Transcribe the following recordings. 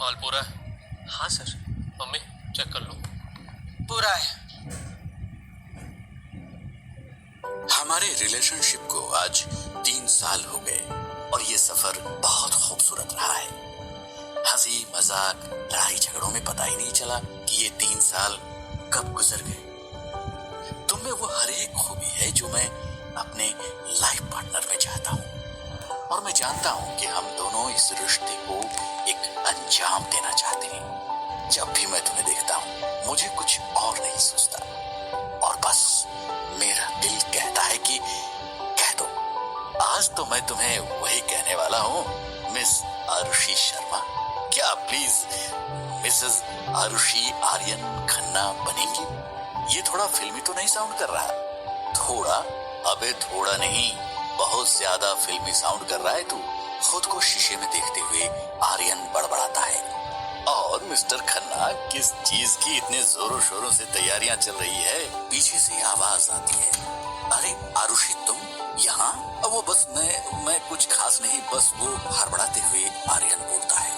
माल पूरा है? हाँ सर। मम्मी चेक कर लो। पूरा है। हमारे रिलेशनशिप को आज 3 साल हो गए और ये सफर बहुत खूबसूरत रहा है। हंसी मजाक लड़ाई झगड़ों में पता ही नहीं चला कि ये 3 साल कब गुजर गए। तुम में वो हर एक खूबी है जो मैं अपने लाइफ पार्टनर में चाहता हूँ और मैं जानता हूँ कि हम दोनों इस रिश्ते को एक अंजाम देना चाहते हैं। जब भी मैं तुम्हें देखता हूँ मुझे कुछ और नहीं सोचता और बस मेरा दिल कहता है कि कह दो। आज तो मैं तुम्हें वही कहने वाला हूँ, मिस आरुषि शर्मा। क्या प्लीज मिसेस आरुषि आर्यन खन्ना बनेंगी? ये थोड़ा फिल्मी तो नहीं साउंड कर रहा? थोड़ा? अबे थोड़ा नहीं, बहुत ज्यादा फिल्मी साउंड कर रहा है तू। खुद को शीशे में देखते हुए आर्यन बड़बड़ाता है। और मिस्टर खन्ना, किस चीज की इतने जोरों शोरों से तैयारियां चल रही है? पीछे से आवाज आती है, अरे आरुषि तुम यहाँ? वो बस मैं कुछ खास नहीं, बस वो हड़बड़ाते हुए आर्यन बोलता है,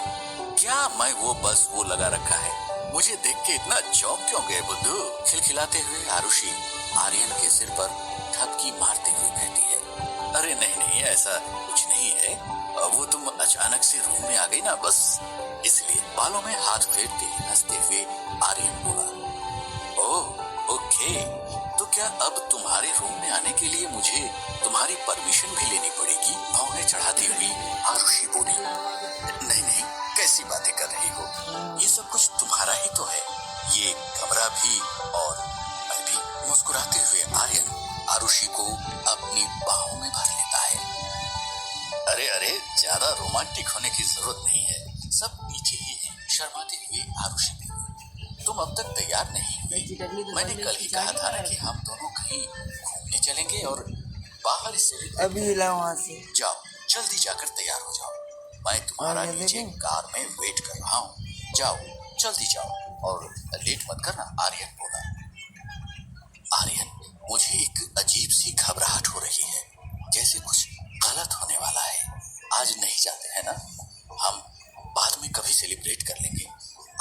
क्या मैं वो बस वो लगा रखा है? मुझे देख के इतना चौंक क्यों गए बुद्धू? खिलखिलाते हुए आरुषि आर्यन के सिर पर ठपकी मारते हुए कहती है, अरे नहीं नहीं ऐसा कुछ नहीं है, वो तुम अचानक से रूम में आ गई ना, बस इसलिए। बालों में हाथ फेरते हंसते हुए आर्यन बोला, ओह ओके, तो क्या अब तुम्हारे रूम में आने के लिए मुझे तुम्हारी परमिशन भी लेनी पड़ेगी? भौहें चढ़ाती हुई आरुषि बोली, नहीं नहीं कैसी बातें कर रही हो, ये सब कुछ तुम्हारा ही तो है, ये कमरा भी और मैं भी। मुस्कुराते हुए आर्यन आरुषि को अपनी बाहों में भर लेता है। अरे अरे ज्यादा रोमांटिक होने की जरूरत नहीं है, सब पीछे ही है। शर्माते हुए आरुषि ने, तुम अब तक तैयार नहीं हुई? मैंने कल ही कहा था ना कि हम दोनों कहीं घूमने चलेंगे और बाहर से अभी हिला वहाँ से। जाओ जल्दी जाकर तैयार हो जाओ, मैं तुम्हारा नीचे कार में वेट कर रहा हूँ। जाओ जल्दी जाओ और लेट मत करना, आर्यन बोला। आर्यन, मुझे एक अजीब सी घबराहट हो रही है, जैसे कुछ गलत होने वाला है। आज नहीं जाते हैं ना, हम बाद में कभी सेलिब्रेट कर लेंगे,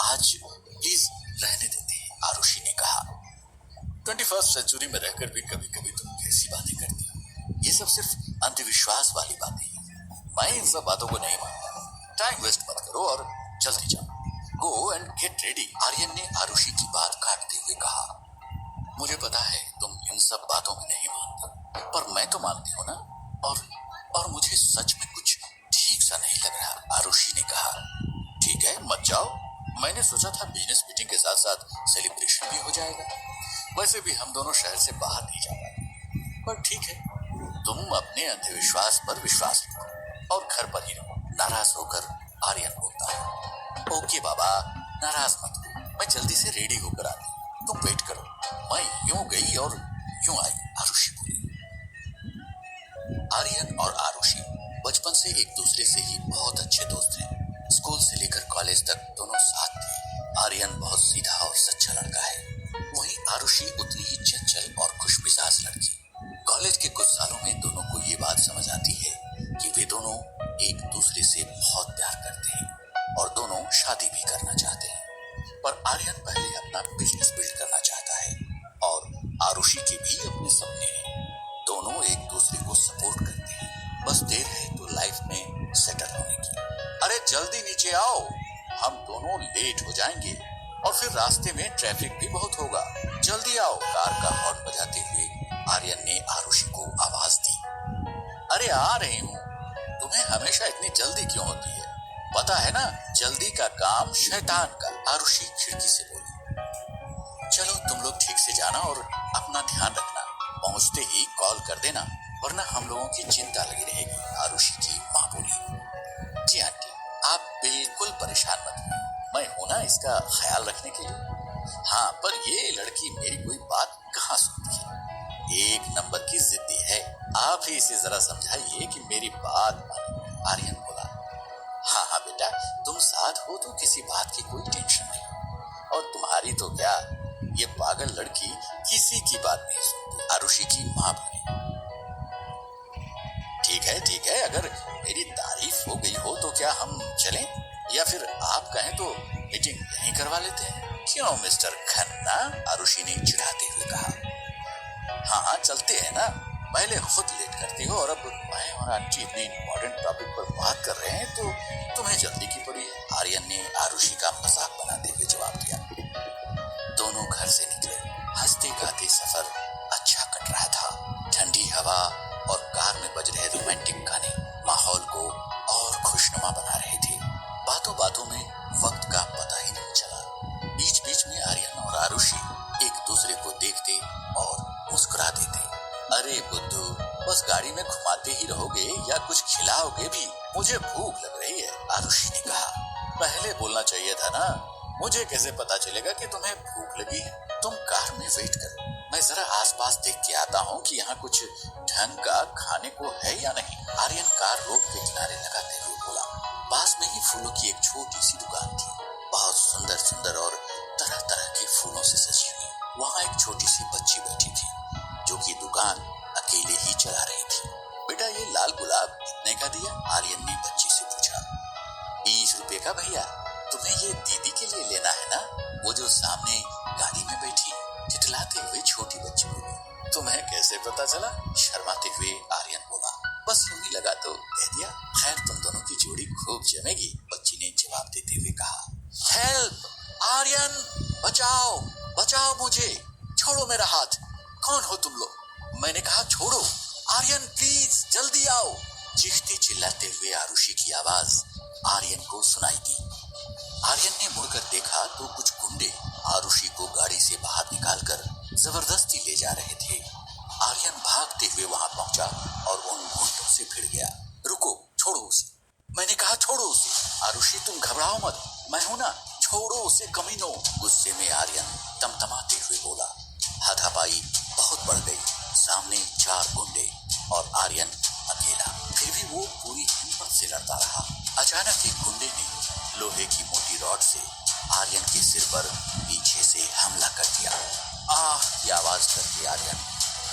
आज प्लीज रहने देते हैं, आरुषि ने कहा। 21st सेंचुरी में रहकर भी कभी कभी तुम कैसी बातें करती हो? ये सब सिर्फ अंधविश्वास वाली बातें हैं, मैं इन सब बातों को नहीं मानता। टाइम वेस्ट मत करो और जल्दी जाओ, go and get ready, Aryan ने आरुषि की बात काटते हुए कहा। मुझे पता है तुम इन सब बातों में नहीं मानता, पर मैं तो मानती हूँ ना, और मुझे सच में कुछ ठीक सा नहीं लग रहा, आरुषि ने कहा। ठीक है मत जाओ, मैंने सोचा था बिजनेस मीटिंग के साथ साथ सेलिब्रेशन भी हो जाएगा। वैसे भी हम दोनों शहर से बाहर नहीं जा पाते, पर ठीक है, तुम अपने अंधविश्वास पर विश्वास रखो और घर पर ही रहो। नाराज होकर आर्यन बोलता है, ओके बाबा नाराज मत हो, मैं जल्दी से रेडी होकर आती हूँ, तुम वेट करो। मैं यूं गई और यूं आई, आरुषि बोली। आर्यन और आरुषि बचपन से एक दूसरे से ही बहुत अच्छे दोस्त हैं। स्कूल से लेकर कॉलेज तक दोनों साथ थे। आर्यन बहुत सीधा और सच्चा लड़का है, वहीं आरुषि उतनी ही चंचल और खुशमिजाज लड़की। कॉलेज के कुछ सालों में दोनों को ये बात समझ आती है कि वे दोनों एक दूसरे से बहुत प्यार करते हैं और दोनों शादी भी करना चाहते हैं। पर आर्यन पहले अपना बिजनेस बिल्ड करना चाहता है और आरुषि के भी अपने सपने हैं। दोनों एक दूसरे को सपोर्ट करते हैं, बस देर है तो लाइफ में सेटल होने की। अरे जल्दी नीचे आओ, हम दोनों लेट हो जाएंगे और फिर रास्ते में ट्रैफिक भी बहुत होगा, जल्दी आओ, कार का हॉर्न बजाते हुए आर्यन ने आरुषि को आवाज दी। अरे आ रही हूँ, तुम्हें हमेशा इतनी जल्दी क्यों होती है? पता है ना जल्दी का काम शैतान का, आरुषि खिड़की से बोली। चलो तुम लोग ठीक से जाना और अपना ध्यान रखना, पहुंचते ही कॉल कर देना, वरना हम लोगों की चिंता लगी रहेगी, आरुषि की माँ बोली। जी आंटी, आप बिल्कुल परेशान मत हो, मैं हूं ना इसका ख्याल रखने के लिए। हाँ पर ये लड़की मेरी कोई बात कहाँ सुनती है, एक नंबर की जिद्दी है, आप ही इसे जरा समझाइए कि मेरी बात माने, आर्यन बोला। हाँ हाँ बेटा, तुम साथ हो तो किसी बात की कोई टेंशन नहीं, और तुम्हारी तो क्या, ये पागल लड़की किसी की बात नहीं सुनती, आरुषि की माँ बोली। ठीक है, अगर मेरी तारीफ हो गई हो तो क्या हम चलें? या फिर आप कहें तो मीटिंग यहीं करवा लेते हैं। क्यों मिस्टर खन्ना, आरुषि ने चिढ़ाते हुए कहा। हाँ चलते हैं ना, पहले खुद लेट करती हो और अब मैं और आंटी इतने इम्पोर्टेंट टॉपिक पर बात कर रहे हैं तो तुम्हें जल्दी की पड़ी है। आर्यन ने आरुषि का मजाक बनाते हुए जवाब दिया। दोनों घर से निकले, हंसते गाते सफर अच्छा कट रहा था। ठंडी हवा और कार में बज रहे रोमांटिक गाने माहौल को और खुशनुमा बना रहे थे। बातों बातों में वक्त का पता ही नहीं चला। बीच बीच में आर्यन और आरुषि एक दूसरे को देखते और मुस्कुरा देते। अरे बुद्धू, बस गाड़ी में घुमाते ही रहोगे या कुछ खिलाओगे भी? मुझे भूख लग रही है, आरुषि ने कहा। पहले बोलना चाहिए था ना, मुझे कैसे पता चलेगा कि तुम्हें भूख लगी है? तुम कार में वेट करो, मैं जरा आसपास देख के आता हूँ कि यहाँ कुछ ढंग का खाने को है या नहीं। आर्यन कार रोड के किनारे लगाते हुए बोला। पास में ही फूलों की एक छोटी सी दुकान थी, बहुत सुंदर सुंदर और तरह तरह के फूलों से सजी हुई। वहाँ एक छोटी सी बच्ची बैठी थी जो कि दुकान अकेले ही चला रही थी। बेटा ये लाल गुलाब कितने का दिया? आर्यन ने बच्ची से पूछा। 20 रुपए का भैया। तुम्हें ये दीदी के लिए लेना है ना, वो जो सामने गाड़ी में बैठी? टिटलाते हुए छोटी बच्ची बोली। तुम्हें कैसे पता चला? शर्माते हुए आर्यन बोला। बस यूं ही लगा तो कह दिया। खैर तुम दोनों की जोड़ी खूब जमेगी, बच्ची ने जवाब देते हुए कहा। हेल्प! आर्यन बचाओ, बचाओ मुझे, छोड़ो मेरा हाथ। कौन हो तुम लोग? मैंने कहा छोड़ो। आर्यन प्लीज जल्दी आओ। चीखते चिल्लाते हुए आरुषि की आवाज आर्यन को सुनाई दी। आर्यन ने मुड़कर देखा तो कुछ गुंडे आरुषि को गाड़ी से बाहर निकालकर जबरदस्ती ले जा रहे थे। आर्यन भागते हुए वहां पहुंचा और उन गुंडों से भिड़ गया। रुको, छोड़ो उसे, मैंने कहा छोड़ो उसे। आरुषि तुम घबराओ मत, मैं हूं ना, छोड़ो उसे कमीनों। गुस्से में आर्यन तमतमाते हुए बोला। हाथापाई बहुत बढ़ गई, सामने 4 गुंडे और आर्यन अकेला। फिर भी वो पूरी हिम्मत से लड़ता रहा। अचानक एक गुंडे ने लोहे की मोटी रॉड से आर्यन के सिर पर पीछे से हमला कर दिया। आह की आवाज करके आर्यन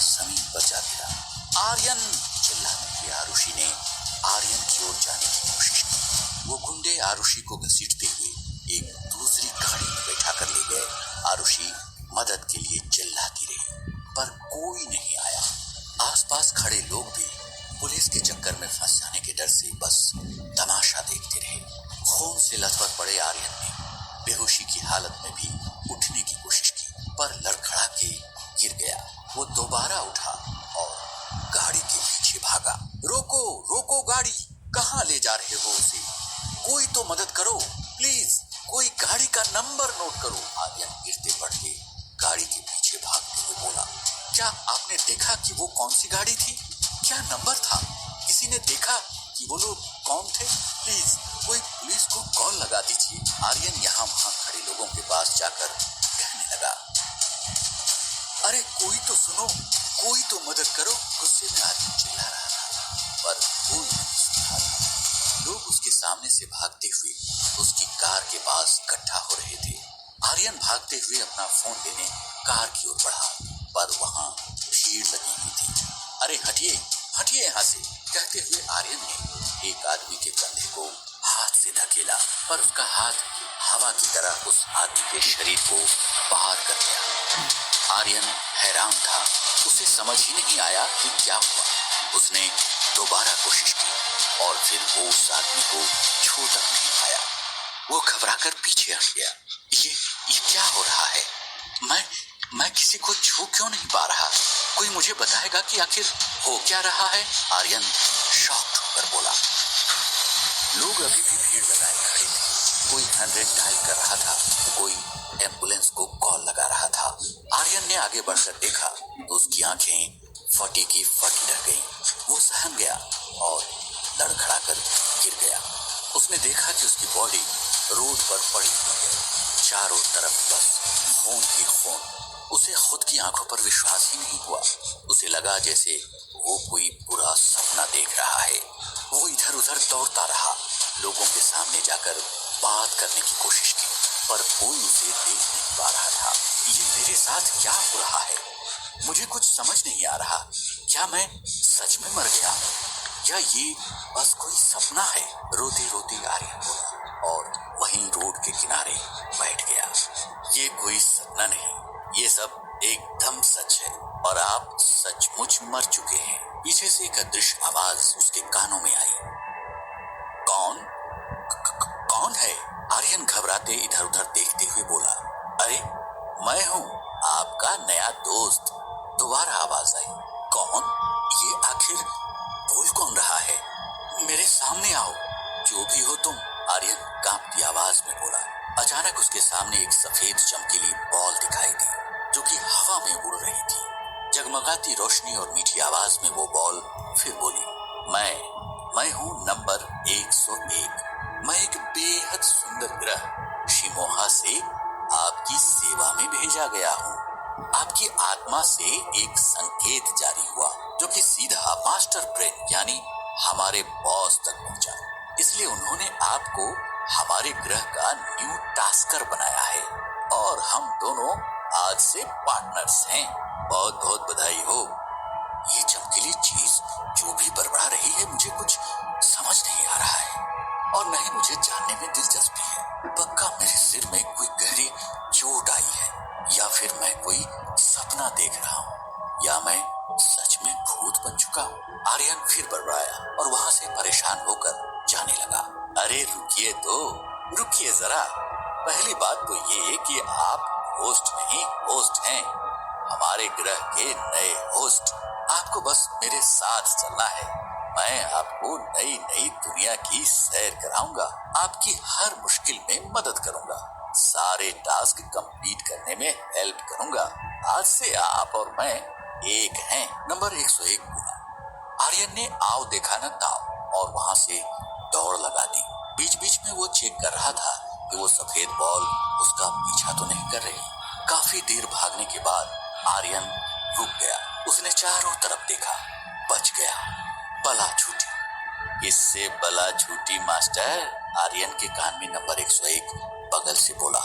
जमीन पर जा गिरा। आर्यन चिल्लाते हुए आरुषि ने आर्यन की ओर जाने की कोशिश की। वो गुंडे आरुषि को घसीटते हुए एक दूसरी गाड़ी में बैठा कर ले गए। आरुषि मदद के लिए चिल्लाती रही पर कोई नहीं आया। आसपास खड़े लोग भी पुलिस के चक्कर में फंस जाने के डर से बस तमाशा देखते रहे। खून से लथपथ पड़े आर्यन ने बेहोशी की हालत में भी उठने की कोशिश की पर लड़खड़ा के गिर गया। वो दोबारा उठा और गाड़ी के पीछे भागा। रोको, रोको गाड़ी, कहाँ ले जा रहे हो उसे? कोई तो मदद करो प्लीज, कोई गाड़ी का नंबर नोट करो। आर्यन गिरते पड़ते गाड़ी के पीछे भागते हुए बोला। क्या आपने देखा कि वो कौन सी गाड़ी थी? क्या नंबर था? किसी ने देखा कि वो लोग कौन थे? प्लीज कोई पुलिस को कॉल लगा दीजिए। आर्यन यहाँ वहाँ खड़े लोगों के पास जाकर कहने लगा। अरे कोई तो सुनो, कोई तो मदद करो। गुस्से में आर्यन चिल्ला रहा था पर कोई नहीं सुन रहा था। लोग उसके सामने से भागते हुए उसकी कार के पास इकट्ठा हो रहे थे। आर्यन भागते हुए अपना फोन लेने कार की ओर बढ़ा पर वहां भीड़ लगी हुई थी। अरे हटिए, हटिए यहाँ से, कहते हुए आर्यन ने एक आदमी के कंधे को हाथ से धकेला पर उसका हाथ हवा की तरह उस आदमी के शरीर को बाहर कर गया। आर्यन हैरान था, उसे समझ ही नहीं आया कि क्या हुआ। उसने दोबारा कोशिश की और फिर वो उस आदमी को छू तक नहीं पाया। वो घबराकर पीछे हट गया। ये क्या हो रहा है? मैं किसी को छू क्यों नहीं पा रहा? कोई मुझे बताएगा कि आखिर हो क्या रहा है? आर्यन शॉक्ड होकर बोला। लोग अभी भी भीड़ लगाए खड़े थे। कोई 100 डायल कर रहा था, कोई एम्बुलेंस को कॉल लगा रहा था। आर्यन ने आगे बढ़कर देखा तो उसकी आंखें फटी की फटी रह गई। वो सहम गया और लड़खड़ाकर गिर गया। उसने देखा कि उसकी बॉडी रोड पर पड़ी हुई है, चारों तरफ बस खून ही खून। उसे खुद की आंखों पर विश्वास ही नहीं हुआ। उसे लगा जैसे वो कोई बुरा सपना देख रहा है। वो इधर उधर दौड़ता रहा, लोगों के सामने जाकर बात करने की कोशिश की पर कोई उसे देख नहीं पा रहा था। ये मेरे साथ क्या हो रहा है? मुझे कुछ समझ नहीं आ रहा। क्या मैं सच में मर गया या ये बस कोई सपना है? रोते रोते आर्यन बोला। और वहीं रोड के किनारे बैठ गया। ये कोई सपना नहीं, ये सब एकदम सच है और आप सचमुच मर चुके हैं। पीछे से एक अदृश्य आवाज उसके कानों में आई। कौन कौन है? आर्यन घबराते इधर उधर देखते हुए बोला। अरे मैं हूँ, आपका नया दोस्त। दोबारा आवाज आई। कौन? ये आखिर बोल कौन रहा है? मेरे सामने आओ, जो भी हो तुम, आर्यन कांपती आवाज में बोला। अचानक उसके सामने एक सफेद चमकीली बॉल दिखाई दी, जो कि हवा में उड़ रही थी। जगमगाती रोशनी और मीठी आवाज में वो बॉल फिर बोली, मैं हूँ नंबर 101। मैं एक बेहद सुंदर ग्रह शिमोहा से आपकी सेवा में भेजा गया हूँ। आपकी आत्मा से एक संकेत जारी हुआ, जो कि सीधा मास्टर ब्रेन यानी हमारे बॉस तक पहुंचा। इसलिए उन्होंने आपको हमारे ग्रह का न्यू टास्कर बनाया है और हम दोनों आज से पार्टनर्स हैं। बहुत बहुत बधाई हो। ये चमकीली चीज जो भी बड़बड़ा रही है, मुझे कुछ समझ नहीं आ रहा है और न ही मुझे जानने में दिलचस्पी है। पक्का मेरे सिर में कोई गहरी चोट आई है, या फिर मैं कोई सपना देख रहा हूँ, या मैं सच में भूत बन चुका हूँ। आर्यन फिर बड़बड़ाया और वहां से परेशान होकर जाने लगा। अरे रुकिए तो, रुकिए जरा। पहली बात तो ये कि आप होस्ट नहीं, होस्ट हैं, हमारे ग्रह के नए होस्ट। आपको बस मेरे साथ चलना है। मैं आपको नई नई दुनिया की सैर कराऊंगा, आपकी हर मुश्किल में मदद करूंगा, सारे टास्क कंप्लीट करने में हेल्प करूंगा। आज से आप और मैं एक हैं। नंबर 101 बोला। आर्यन ने आओ देखा न ताओ और वहां से दौड़ लगा दी। बीच बीच में वो चेक कर रहा था कि वो सफेद बॉल उसका पीछा तो नहीं कर रही। काफी देर भागने के बाद आर्यन रुक गया। उसने चारों तरफ देखा, बच गया, बला छूटी। इससे बला छूटी मास्टर, आर्यन के कान में नंबर 101 बगल से बोला।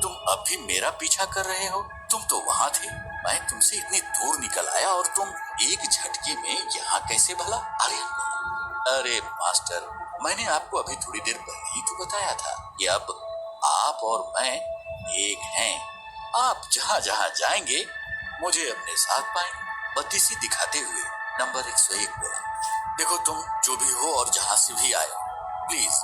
तुम अब भी मेरा पीछा कर रहे हो? तुम तो वहां थे, मैं तुमसे इतनी दूर निकल आया और तुम एक झटके में यहाँ कैसे भला? आर्यन बोला। अरे मास्टर, मैंने आपको अभी थोड़ी देर पहले ही तो बताया था कि अब आप और मैं एक हैं। आप जहाँ जहाँ जाएंगे मुझे अपने साथ पाएंगे। बत्तीसी दिखाते हुए नंबर 101 बोला। देखो तुम जो भी हो और जहाँ से भी आए, प्लीज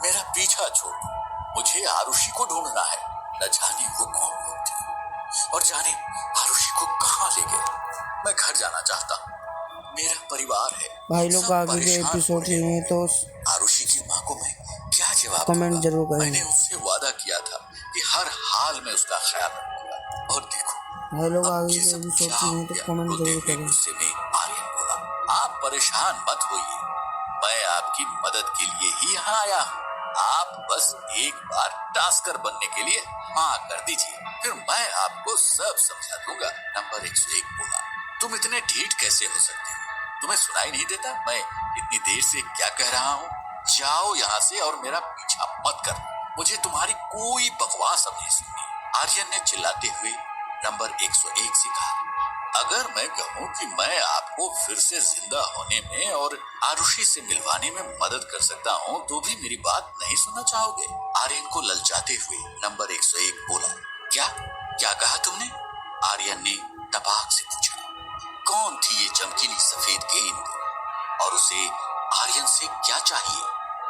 मेरा पीछा छोड़ दो। मुझे आरुषि को ढूंढना है। न जाने वो कौन लोग थे और जाने आरुषि को कहाँ ले गए। मैं घर जाना चाहता हूँ, मेरा परिवार है। भाई लोग आगे के एपिसोड नहीं तो आरुषि की माँ को मैं क्या जवाब कमेंट जरूर करें। मैंने उससे वादा किया था कि हर हाल में उसका ख्याल रखूंगा। और देखो भाई लोग आगे के एपिसोड नहीं तो कमेंट जरूर करें। गुस्से में आर्यन बोला। आप परेशान मत होइए, मैं आपकी मदद के लिए ही यहाँ आया हूँ। आप बस एक बार टास्कर बनने के लिए हाँ कर दीजिए, फिर मैं आपको सब समझा दूंगा। नंबर 101 बोला। तुम इतने ढीठ कैसे हो सकते हो? तुम्हें सुनाई नहीं देता मैं इतनी देर से क्या कह रहा हूँ? जाओ यहाँ से और मेरा पीछा मत कर, मुझे तुम्हारी कोई बकवास अब नहीं सुननी। आर्यन ने चिल्लाते हुए नंबर 101 से कहा। अगर मैं कहूँ कि मैं आपको फिर से जिंदा होने में और आरुषि से मिलवाने में मदद कर सकता हूँ, तो भी मेरी बात नहीं सुनना चाहोगे? आर्यन को ललचाते हुए नंबर 101 बोला। क्या कहा तुमने? आर्यन ने तपाक से पूछा। कौन थी ये चमकीली सफेद गेंद और उसे आर्यन से क्या चाहिए?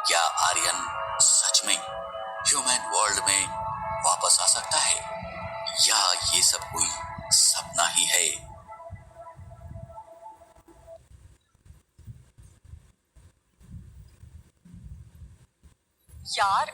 क्या आर्यन सच में ह्यूमन वर्ल्ड में वापस आ सकता है या ये सब कोई सपना ही है? यार